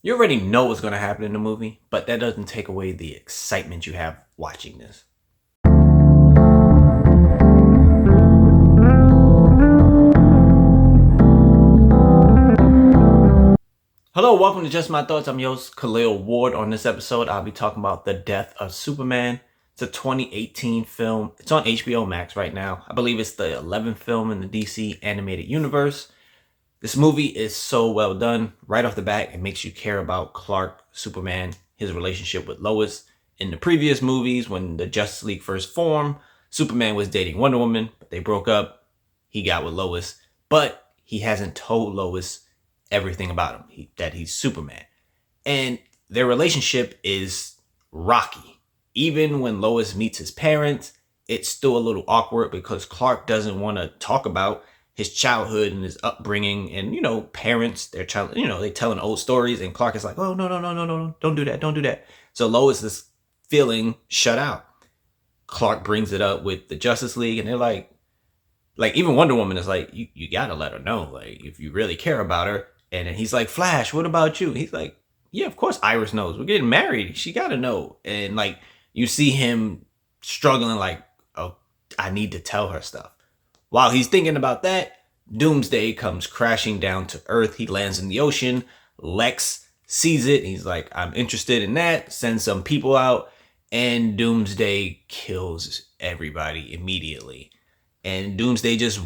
You already know what's going to happen in the movie, but that doesn't take away the excitement you have watching this. Hello, welcome to Just My Thoughts. I'm your host, Khaleel Ward. On this episode, I'll be talking about The Death of Superman. It's a 2018 film. It's on HBO Max right now. I believe it's the 11th film in the DC animated universe. This movie is so well done. Right off the bat, it makes you care about Clark, Superman, his relationship with Lois. In the previous movies, when the Justice League first formed, Superman was dating Wonder Woman, but they broke up. He got with Lois, but he hasn't told Lois everything about him, that he's Superman. And their relationship is rocky. Even when Lois meets his parents, it's still a little awkward because Clark doesn't want to talk about his childhood and his upbringing. And, parents, they're they telling old stories. And Clark is like, oh, no, don't do that. So Lois is feeling shut out. Clark brings it up with the Justice League, and they're like even Wonder Woman is like, you gotta let her know, like, if you really care about her. And then he's like, Flash, what about you? He's like, yeah, of course Iris knows. We're getting married. She gotta know. And you see him struggling, like, oh, I need to tell her stuff. While he's thinking about that, Doomsday comes crashing down to Earth. He lands in the ocean. Lex sees it. He's like, I'm interested in that. Sends some people out. And Doomsday kills everybody immediately. And Doomsday just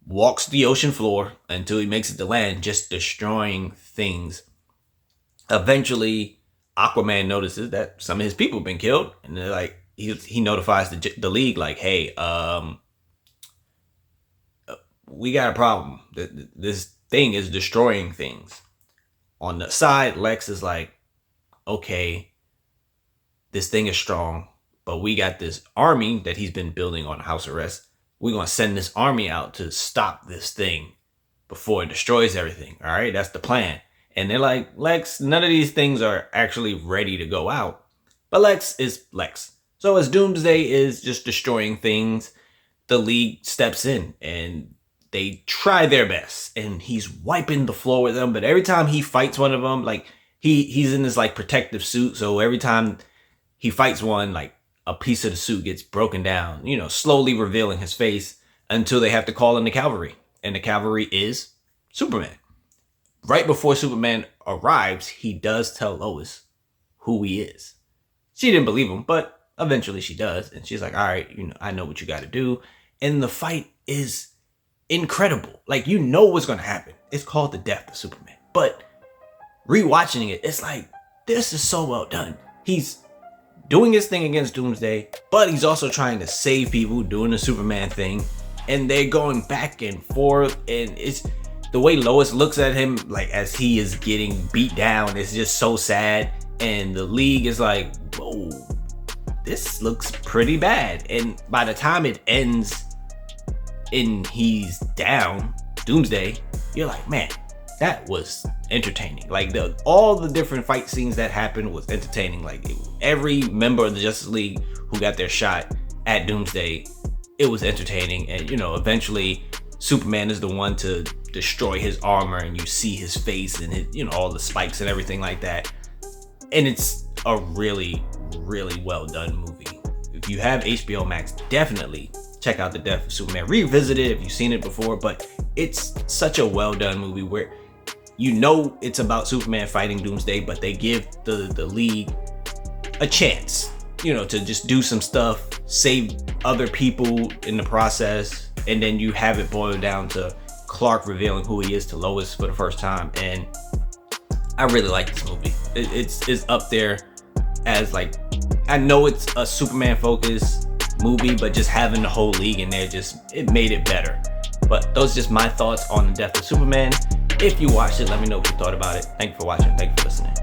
walks the ocean floor until he makes it to land, just destroying things. Eventually, Aquaman notices that some of his people have been killed. And they're like, he notifies the league, like, hey, we got a problem. This thing is destroying things. On the side, Lex is like, okay, this thing is strong, but we got this army that he's been building on house arrest. We're going to send this army out to stop this thing before it destroys everything. All right, that's the plan. And they're like, Lex, none of these things are actually ready to go out. But Lex is Lex. So as Doomsday is just destroying things, the League steps in and they try their best, and he's wiping the floor with them. But every time he fights one of them, he's in this protective suit. So every time he fights one, a piece of the suit gets broken down, slowly revealing his face until they have to call in the cavalry. And the cavalry is Superman. Right before Superman arrives, he does tell Lois who he is. She didn't believe him, but eventually she does. And she's like, all right, I know what you got to do. And the fight is incredible. What's going to happen. It's called The Death of Superman. But rewatching it, it's like, this is so well done. He's doing his thing against Doomsday, but he's also trying to save people, doing the Superman thing. And they're going back and forth. And it's the way Lois looks at him, as he is getting beat down, it's just so sad. And the League is like, whoa, this looks pretty bad. And by the time it ends and he's down, Doomsday, you're like, man, that was entertaining. All the different fight scenes that happened was entertaining. Every member of the Justice League who got their shot at Doomsday, it was entertaining. And eventually Superman is the one to destroy his armor, and you see his face and all the spikes and everything like that. And it's a really, really well done movie. If you have HBO Max, definitely check out The Death of Superman. Revisit it if you've seen it before, but it's such a well done movie where it's about Superman fighting Doomsday, but they give the League a chance, to just do some stuff, save other people in the process, and then you have it boiled down to Clark revealing who he is to Lois for the first time. And I really like this movie. It's up there as I know it's a Superman focused movie, but just having the whole League in there, it made it better. But those are just my thoughts on The Death of Superman. If you watched it, let me know what you thought about it. Thank you for watching. Thank you for listening.